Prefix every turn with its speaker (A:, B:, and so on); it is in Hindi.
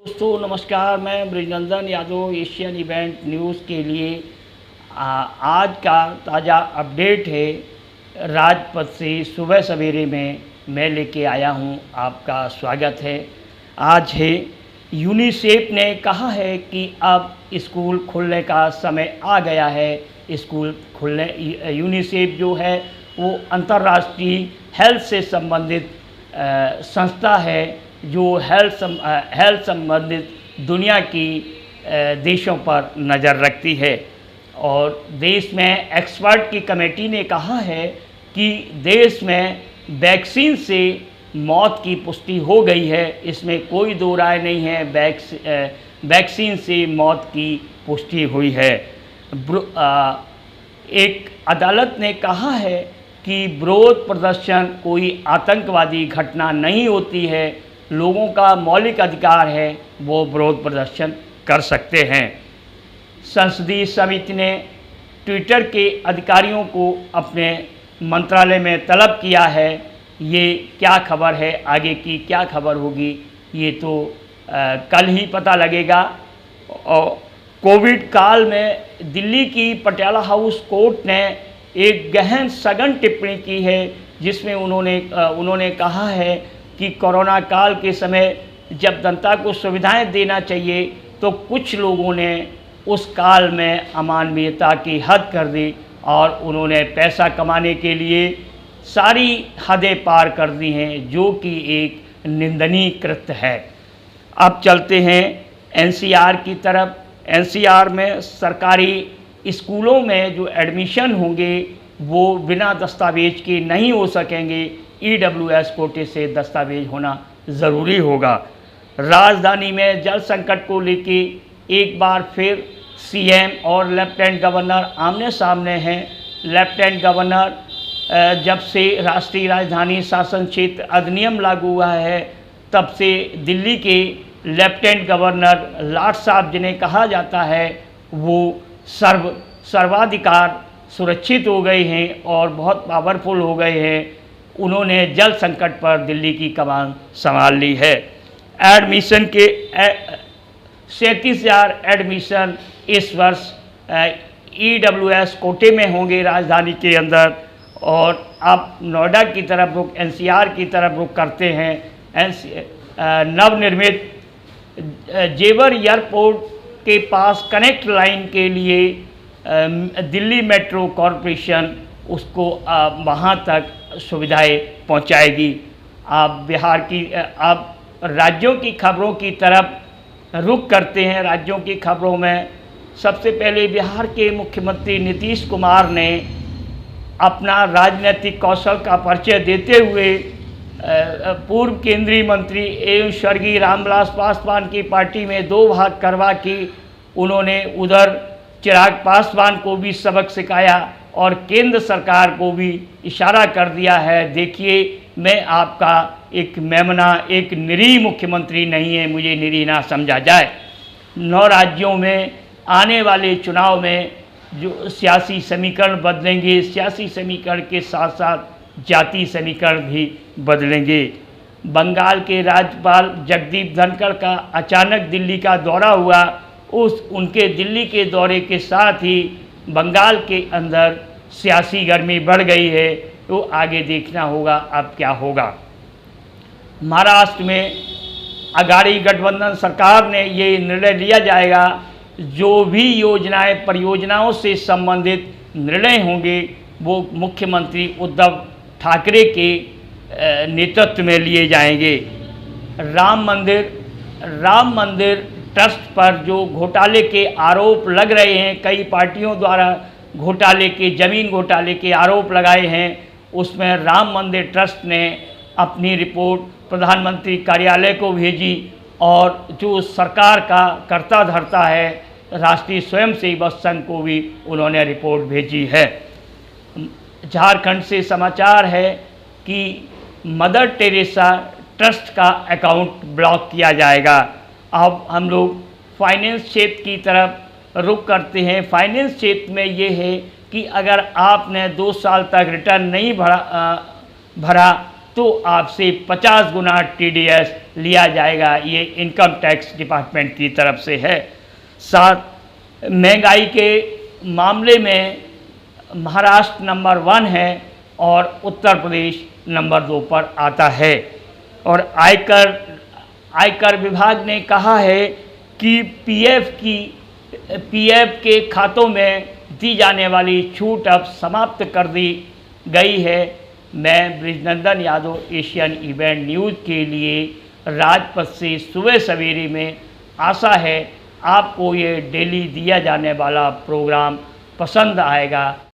A: दोस्तों नमस्कार। मैं Brijnandan Yadav Asian event news के लिए आज का ताज़ा अपडेट है। राजपथ से सुबह सवेरे में मैं लेके आया हूं, आपका स्वागत है। आज है यूनिसेफ ने कहा है कि अब स्कूल खुलने का समय आ गया है। स्कूल खुलने यूनिसेफ जो है वो अंतर्राष्ट्रीय हेल्थ से संबंधित संस्था है जो हेल्थ संबंधित दुनिया की देशों पर नज़र रखती है। और देश में एक्सपर्ट की कमेटी ने कहा है कि देश में वैक्सीन से मौत की पुष्टि हो गई है। इसमें कोई दो राय नहीं है, वैक्सीन से मौत की पुष्टि हुई है। एक अदालत ने कहा है कि विरोध प्रदर्शन कोई आतंकवादी घटना नहीं होती है। लोगों का मौलिक अधिकार है, वो विरोध प्रदर्शन कर सकते हैं। संसदीय समिति ने ट्विटर के अधिकारियों को अपने मंत्रालय में तलब किया है। ये क्या खबर है, आगे की क्या खबर होगी ये तो कल ही पता लगेगा। और कोविड काल में दिल्ली की पटियाला हाउस कोर्ट ने एक गहन सघन टिप्पणी की है, जिसमें उन्होंने कहा है कि कोरोना काल के समय जब जनता को सुविधाएं देना चाहिए तो कुछ लोगों ने उस काल में अमानवीयता की हद कर दी और उन्होंने पैसा कमाने के लिए सारी हदें पार कर दी हैं, जो कि एक निंदनीय कृत्य है। अब चलते हैं एनसीआर की तरफ। एनसीआर में सरकारी स्कूलों में जो एडमिशन होंगे वो बिना दस्तावेज के नहीं हो सकेंगे। ईडब्ल्यूएस कोटे से दस्तावेज होना ज़रूरी होगा। राजधानी में जल संकट को लेके एक बार फिर सीएम और लेफ्टिनेंट गवर्नर आमने सामने हैं। लेफ्टिनेंट गवर्नर जब से राष्ट्रीय राजधानी शासन क्षेत्र अधिनियम लागू हुआ है तब से दिल्ली के लेफ्टिनेंट गवर्नर लाट साहब जिन्हें कहा जाता है वो सर्वाधिकार सुरक्षित हो गए हैं और बहुत पावरफुल हो गए हैं। उन्होंने जल संकट पर दिल्ली की कमान संभाल ली है। एडमिशन के 37,000 एडमिशन इस वर्ष ईडब्ल्यूएस कोटे में होंगे राजधानी के अंदर। और अब नोएडा की तरफ रुख, एनसीआर की तरफ रुख करते हैं। नवनिर्मित जेवर एयरपोर्ट के पास कनेक्ट लाइन के लिए दिल्ली मेट्रो कॉरपोरेशन उसको वहाँ तक सुविधाएं पहुँचाएगी। आप राज्यों की खबरों की तरफ रुख करते हैं। राज्यों की खबरों में सबसे पहले बिहार के मुख्यमंत्री नीतीश कुमार ने अपना राजनीतिक कौशल का परिचय देते हुए पूर्व केंद्रीय मंत्री एवं स्वर्गीय रामविलास पासवान की पार्टी में दो भाग करवा के उन्होंने उधर चिराग पासवान को भी सबक सिखाया और केंद्र सरकार को भी इशारा कर दिया है, देखिए मैं आपका एक मेमना, एक निरीह मुख्यमंत्री नहीं है, मुझे निरीह ना समझा जाए। 9 राज्यों में आने वाले चुनाव में जो सियासी समीकरण बदलेंगे, सियासी समीकरण के साथ साथ जाति समीकरण भी बदलेंगे। बंगाल के राज्यपाल जगदीप धनखड़ का अचानक दिल्ली का दौरा हुआ। उनके दिल्ली के दौरे के साथ ही बंगाल के अंदर सियासी गर्मी बढ़ गई है, तो आगे देखना होगा अब क्या होगा। महाराष्ट्र में अघाड़ी गठबंधन सरकार ने ये निर्णय लिया जाएगा, जो भी योजनाएं परियोजनाओं से संबंधित निर्णय होंगे वो मुख्यमंत्री उद्धव ठाकरे के नेतृत्व में लिए जाएंगे। राम मंदिर ट्रस्ट पर जो घोटाले के आरोप लग रहे हैं, कई पार्टियों द्वारा जमीन घोटाले के आरोप लगाए हैं, उसमें राम मंदिर ट्रस्ट ने अपनी रिपोर्ट प्रधानमंत्री कार्यालय को भेजी और जो सरकार का कर्ता धर्ता है राष्ट्रीय स्वयंसेवक संघ को भी उन्होंने रिपोर्ट भेजी है। झारखंड से समाचार है कि मदर टेरेसा ट्रस्ट का अकाउंट ब्लॉक किया जाएगा। अब हम लोग फाइनेंस क्षेत्र की तरफ रुख करते हैं। फाइनेंस क्षेत्र में ये है कि अगर आपने 2 साल तक रिटर्न नहीं भरा तो आपसे 50 गुना TDS लिया जाएगा। ये इनकम टैक्स डिपार्टमेंट की तरफ से है। साथ महंगाई के मामले में महाराष्ट्र नंबर 1 है और उत्तर प्रदेश नंबर 2 पर आता है। और आयकर विभाग ने कहा है कि पीएफ के खातों में दी जाने वाली छूट अब समाप्त कर दी गई है। मैं Brijnandan Yadav, Asian event news के लिए राजपथ से सुबह सवेरे में। आशा है आपको ये डेली दिया जाने वाला प्रोग्राम पसंद आएगा।